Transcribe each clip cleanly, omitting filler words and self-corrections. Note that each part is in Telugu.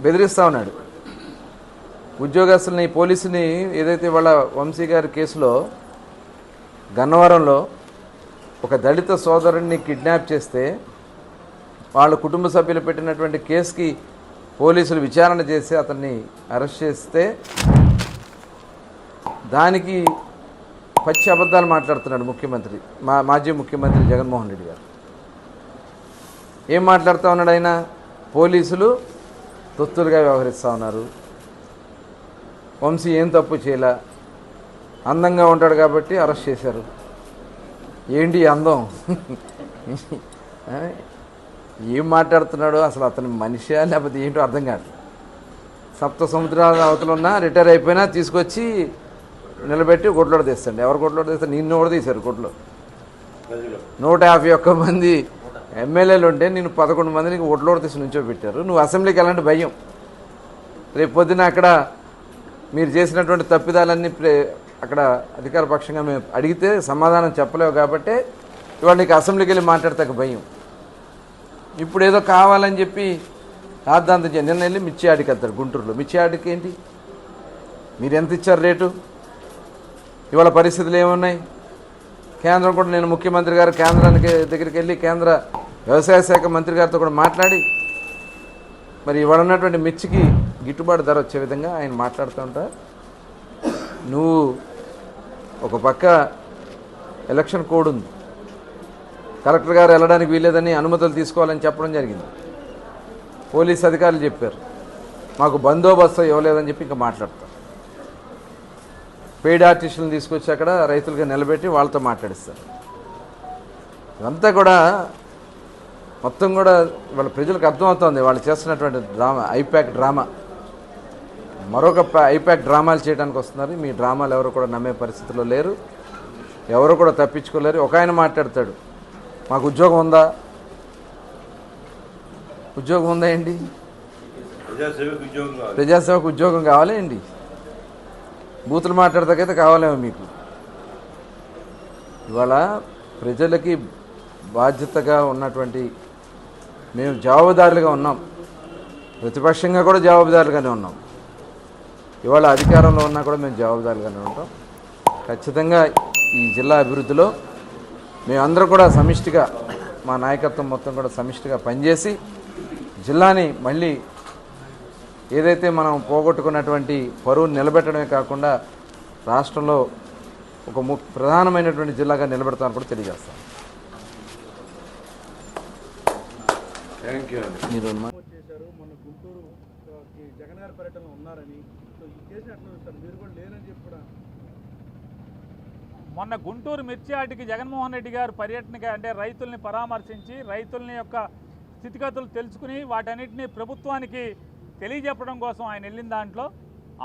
బెదిరిస్తూ ఉన్నాడు. ఉద్యోగస్తుల్ని, పోలీసుని ఏదైతే వాళ్ళ వంశీ గారి కేసులో గన్నవరంలో ఒక దళిత సోదరుడిని కిడ్నాప్ చేస్తే వాళ్ళ కుటుంబ సభ్యులు పెట్టినటువంటి కేసుకి పోలీసులు విచారణ చేసి అతన్ని అరెస్ట్ చేస్తే దానికి పచ్చి అబద్ధాలు మాట్లాడుతున్నాడు ముఖ్యమంత్రి, మాజీ ముఖ్యమంత్రి జగన్మోహన్ రెడ్డి గారు. ఏం మాట్లాడుతూ ఉన్నాడు ఆయన? పోలీసులు తొత్తులుగా వ్యవహరిస్తూ ఉన్నారు, వంశీ ఏం తప్పు చేయలే, అందంగా ఉంటాడు కాబట్టి అరెస్ట్ చేశారు. ఏంటి అందం? ఏం మాట్లాడుతున్నాడో అసలు అతని మనిషా లేకపోతే ఏంటో అర్థం కాదు. సప్త సముద్రాల అవతల ఉన్నా రిటైర్ అయిపోయినా తీసుకొచ్చి నిలబెట్టి కొట్లో తీస్తాడు. ఎవరు కొట్లో తీస్తారు? నిన్ను కూడా తీశారు కొట్లో. 151 మంది ఎమ్మెల్యేలు ఉంటే నేను 11 మందిని ఒడ్లోడు తీసి నుంచోబెట్టారు. నువ్వు అసెంబ్లీకి వెళ్ళాలంటే భయం. రేపు పొద్దున అక్కడ మీరు చేసినటువంటి తప్పిదాలన్నీ అక్కడ అధికార పక్షంగా మేము అడిగితే సమాధానం చెప్పలేవు కాబట్టి ఇవాళ నీకు అసెంబ్లీకి వెళ్ళి మాట్లాడతాక భయం. ఇప్పుడు ఏదో కావాలని చెప్పి రాద్దాంతం నిన్న వెళ్ళి మిర్చి ఆడికి వెళ్తాడు గుంటూరులో. మిర్చి ఆడికి ఏంటి? మీరు ఎంత ఇచ్చారు రేటు? ఇవాళ పరిస్థితులు ఏమున్నాయి? కేంద్రం కూడా, నేను ముఖ్యమంత్రి గారు కేంద్రానికి దగ్గరికి వెళ్ళి కేంద్ర వ్యవసాయ శాఖ మంత్రి గారితో కూడా మాట్లాడి మరి ఇవాళ ఉన్నటువంటి మిర్చికి గిట్టుబాటు ధర వచ్చే విధంగా ఆయన మాట్లాడుతూ ఉంటారు. నువ్వు ఒక పక్క ఎలక్షన్ కోడ్ ఉంది, కలెక్టర్ గారు వెళ్ళడానికి వీల్లేదని అనుమతులు తీసుకోవాలని చెప్పడం జరిగింది. పోలీస్ అధికారులు చెప్పారు మాకు బందోబస్తు ఇవ్వలేదని చెప్పి ఇంకా మాట్లాడతారు. పెయిడ్ ఆర్టిస్టులను తీసుకొచ్చి అక్కడ రైతులుగా నిలబెట్టి వాళ్ళతో మాట్లాడిస్తారు. ఇదంతా కూడా మొత్తం కూడా వాళ్ళ ప్రజలకు అర్థమవుతుంది వాళ్ళు చేస్తున్నటువంటి డ్రామా, ఐప్యాక్ డ్రామా. మరొక ఐప్యాక్ డ్రామాలు చేయడానికి వస్తున్నారు. మీ డ్రామాలు ఎవరు కూడా నమ్మే పరిస్థితిలో లేరు, ఎవరు కూడా తప్పించుకోలేరు. ఒక ఆయన మాట్లాడతాడు మాకు ఉద్యోగం ఉందా? ఉద్యోగం ఉందా ఏంటి? ప్రజాసేవకు ఉద్యోగం కావాలా ఏంటి? బూతులు మాట్లాడతాకైతే కావాలేమో మీకు. ఇవాళ ప్రజలకి బాధ్యతగా ఉన్నటువంటి మేము జవాబుదారులుగా ఉన్నాం, ప్రతిపక్షంగా కూడా జవాబుదారులుగానే ఉన్నాం. ఇవాళ అధికారంలో ఉన్నా కూడా మేము జవాబుదారులుగానే ఉంటాం. ఖచ్చితంగా ఈ జిల్లా అభివృద్ధిలో మేమందరం కూడా సమిష్టిగా, మా నాయకత్వం మొత్తం కూడా సమిష్టిగా పనిచేసి జిల్లాని మళ్ళీ ఏదైతే మనం పోగొట్టుకున్నటువంటి పరువును నిలబెట్టడమే కాకుండా రాష్ట్రంలో ఒక ప్రధానమైనటువంటి జిల్లాగా నిలబెడతామని కూడా తెలియజేస్తాం. థ్యాంక్ యూ అండి. మీరు మొన్న గుంటూరు జగన్ గారి పర్యటనలో ఉన్నారని, మీరు కూడా లేరని చెప్పి కూడా మొన్న గుంటూరు మిర్చి ఆటికి జగన్మోహన్ రెడ్డి గారు పర్యటనకి అంటే రైతుల్ని పరామర్శించి రైతుల్ని యొక్క స్థితిగతులు తెలుసుకుని వాటన్నిటిని ప్రభుత్వానికి తెలియజెప్పడం కోసం ఆయన వెళ్ళిన దాంట్లో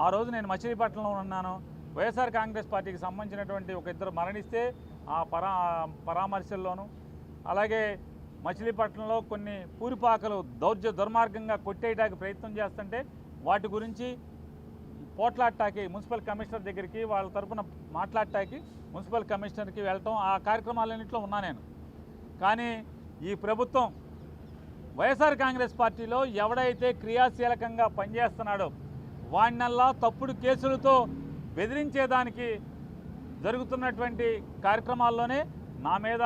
ఆ రోజు నేను మచిలీపట్నంలో ఉన్నాను. వైఎస్ఆర్ కాంగ్రెస్ పార్టీకి సంబంధించినటువంటి ఒక ఇద్దరు మరణిస్తే ఆ పరామర్శల్లోనూ, అలాగే మచిలీపట్నంలో కొన్ని పూరిపాకలు దుర్మార్గంగా కొట్టేయడానికి ప్రయత్నం చేస్తుంటే వాటి గురించి పోట్లాడటానికి మున్సిపల్ కమిషనర్ దగ్గరికి వాళ్ళ తరఫున మాట్లాడటానికి మున్సిపల్ కమిషనర్కి వెళ్ళటం, ఆ కార్యక్రమాలన్నింటిలో ఉన్నా నేను. కానీ ఈ ప్రభుత్వం వైఎస్ఆర్ కాంగ్రెస్ పార్టీలో ఎవడైతే క్రియాశీలకంగా పనిచేస్తున్నాడో వాడినల్లా తప్పుడు కేసులతో బెదిరించేదానికి జరుగుతున్నటువంటి కార్యక్రమాల్లోనే నా మీద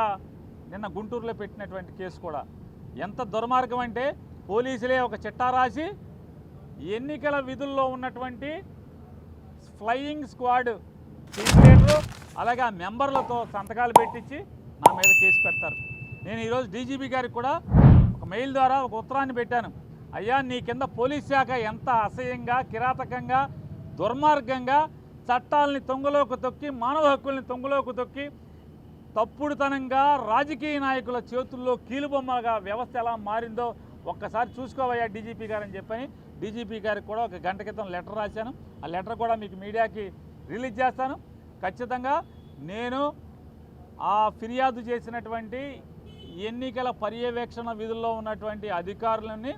నిన్న గుంటూరులో పెట్టినటువంటి కేసు కూడా ఎంత దుర్మార్గం అంటే, పోలీసులే ఒక చిట్టా రాసి ఎన్నికల విధుల్లో ఉన్నటువంటి ఫ్లయింగ్ స్క్వాడ్ టీమ్ లీడరు అలాగే ఆ మెంబర్లతో సంతకాలు పెట్టించి నా మీద కేసు పెడతారు. నేను ఈరోజు డీజీపీ గారికి కూడా ఒక మెయిల్ ద్వారా ఒక ఉత్తరాన్ని పెట్టాను. అయ్యా, నీ కింద పోలీస్ శాఖ ఎంత అసహ్యంగా, కిరాతకంగా, దుర్మార్గంగా చట్టాలని తొంగలోకి తొక్కి, మానవ హక్కుల్ని తొంగలోకి తొక్కి, తప్పుడుతనంగా రాజకీయ నాయకుల చేతుల్లో కీలుబొమ్మగా వ్యవస్థ ఎలా మారిందో ఒక్కసారి చూసుకోవయ్యా డీజీపీ గారు అని చెప్పని డీజీపీ గారికి కూడా ఒక గంట క్రితం లెటర్ రాశాను. ఆ లెటర్ కూడా మీకు మీడియాకి రిలీజ్ చేస్తాను. ఖచ్చితంగా నేను ఆ ఫిర్యాదు చేసినటువంటి ఎన్నికల పర్యవేక్షణ విధుల్లో ఉన్నటువంటి అధికారులని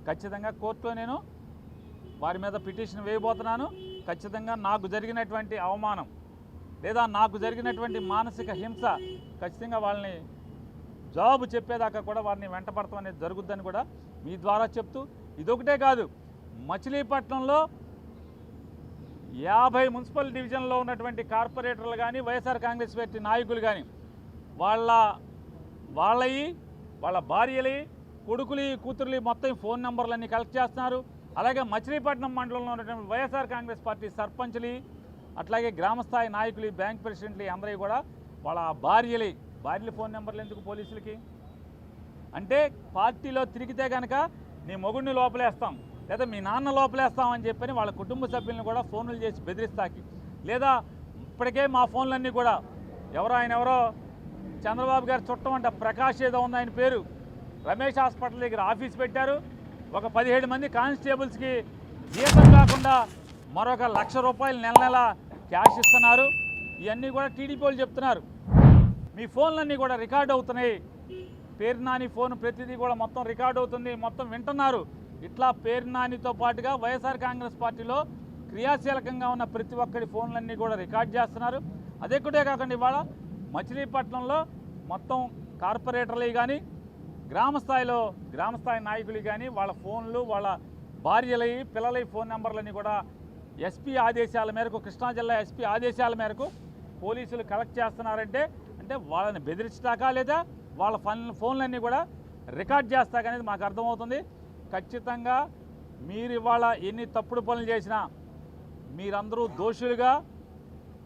ఖచ్చితంగా కోర్టులో నేను వారి మీద పిటిషన్ వేయబోతున్నాను. ఖచ్చితంగా నాకు జరిగినటువంటి అవమానం లేదా నాకు జరిగినటువంటి మానసిక హింస ఖచ్చితంగా వాళ్ళని జవాబు చెప్పేదాకా కూడా వారిని వెంటపడతాం అనేది జరుగుద్దని కూడా మీ ద్వారా చెప్తూ, ఇదొకటే కాదు, మచిలీపట్నంలో 50 మున్సిపల్ డివిజన్లో ఉన్నటువంటి కార్పొరేటర్లు కానీ వైఎస్ఆర్ కాంగ్రెస్ పార్టీ నాయకులు కానీ వాళ్ళవి వాళ్ళ భార్యలు కొడుకులు కూతురులు మొత్తం ఫోన్ నెంబర్లన్నీ కలెక్ట్ చేస్తున్నారు. అలాగే మచిలీపట్నం మండలంలో ఉన్నటువంటి వైఎస్ఆర్ కాంగ్రెస్ పార్టీ సర్పంచ్లు అట్లాగే గ్రామస్థాయి నాయకులు బ్యాంక్ ప్రెసిడెంట్లు అందరూ కూడా వాళ్ళ భార్యల ఫోన్ నెంబర్లు ఎందుకు పోలీసులకి? అంటే పార్టీలో తిరిగితే కనుక నీ మొగుడిని లోపలేస్తాం లేదా మీ నాన్న లోపలేస్తామని చెప్పని వాళ్ళ కుటుంబ సభ్యులను కూడా ఫోన్లు చేసి బెదిరిస్తాకి, లేదా ఇప్పటికే మా ఫోన్లన్నీ కూడా ఎవరో చంద్రబాబు గారు చుట్టం అంట ప్రకాష్ ఏదో ఉంది ఆయన పేరు, రమేష్ హాస్పిటల్ దగ్గర ఆఫీస్ పెట్టారు. ఒక 17 మంది కానిస్టేబుల్స్కి జీతం కాకుండా మరొక ₹1,00,000 నెల క్యాష్ ఇస్తున్నారు. ఇవన్నీ కూడా టీడీపీ వాళ్ళు చెప్తున్నారు. మీ ఫోన్లన్నీ కూడా రికార్డ్ అవుతున్నాయి. పేరు నాని ఫోన్ ప్రతిదీ కూడా మొత్తం రికార్డ్ అవుతుంది, మొత్తం వింటున్నారు. ఇట్లా పేరు నానితో పాటుగా వైఎస్ఆర్ కాంగ్రెస్ పార్టీలో క్రియాశీలకంగా ఉన్న ప్రతి ఒక్కరి ఫోన్లన్నీ కూడా రికార్డ్ చేస్తున్నారు. అదొక్కటే కాకుండా ఇవాళ మచిలీపట్నంలో మొత్తం కార్పొరేటర్లు కానీ గ్రామస్థాయి నాయకులు కానీ వాళ్ళ ఫోన్లు వాళ్ళ భార్యలవి పిల్లలవి ఫోన్ నెంబర్లని కూడా ఎస్పీ ఆదేశాల మేరకు, కృష్ణా జిల్లా ఎస్పీ ఆదేశాల మేరకు పోలీసులు కలెక్ట్ చేస్తున్నారంటే అంటే వాళ్ళని బెదిరించడాకా లేదా వాళ్ళ ఫోన్లన్నీ కూడా రికార్డ్ చేస్తాకనేది మాకు అర్థమవుతుంది. ఖచ్చితంగా మీరు ఇవాళ ఎన్ని తప్పుడు పనులు చేసినా మీరందరూ దోషులుగా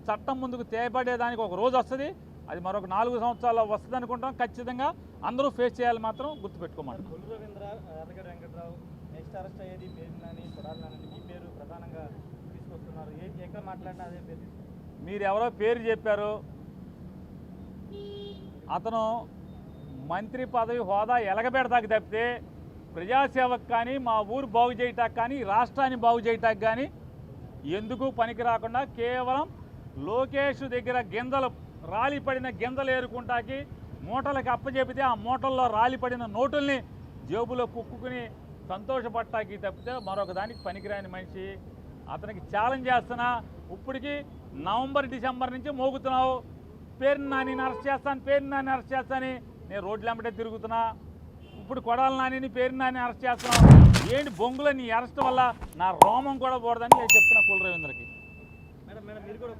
చట్టం ముందుకు తేబడేదానికి ఒక రోజు వస్తుంది. అది మరొక 4 సంవత్సరాల్లో వస్తుంది అనుకుంటాం. ఖచ్చితంగా అందరూ ఫేస్ చేయాలి మాత్రం గుర్తుపెట్టుకోమంటారు. కొల్లు రవీంద్ర, యాదగిరి వెంకట్రావు నెక్స్ట్ అరెస్ట్ అయ్యేది పేరు నాని, కొడాలి నాని, మీ పేరు ప్రధానంగా తీసుకొస్తున్నారు. ఎక్కడ మాట్లాడినా అదే పేరు. మీరు ఎవరో పేరు చెప్పారు, అతను మంత్రి పదవి హోదా ఎలగబెడతాకి తప్పితే ప్రజాసేవకు కానీ మా ఊరు బాగు చేయటానికి కానీ రాష్ట్రాన్ని బాగు చేయటానికి కానీ ఎందుకు పనికి రాకుండా కేవలం లోకేష్ దగ్గర రాలిపడిన గింజలు ఏరుకుంటాకి మూటలకు అప్పచెపితే ఆ మూటల్లో రాలిపడిన నోటుల్ని జేబులో కుక్కుని సంతోషపడటానికి తప్పితే మరొక దానికి పనికిరాని మనిషి. అతనికి ఛాలెంజ్ చేస్తున్నా. ఇప్పటికి నవంబర్ డిసెంబర్ నుంచి మోగుతున్నావు, పేరు నాని అరెస్ట్ చేస్తాను నేను రోడ్లు వెంబడే తిరుగుతున్నా. ఇప్పుడు కొడాలి నానిని పేరు నాని అరెస్ట్ చేస్తున్నావు. ఏంటి బొంగులో నీ అరెస్ట్ వల్ల నా రోమం కూడా పోడదని నేను చెప్తున్నా కొల్లు రవీంద్రకి. మేడం మీరు కూడా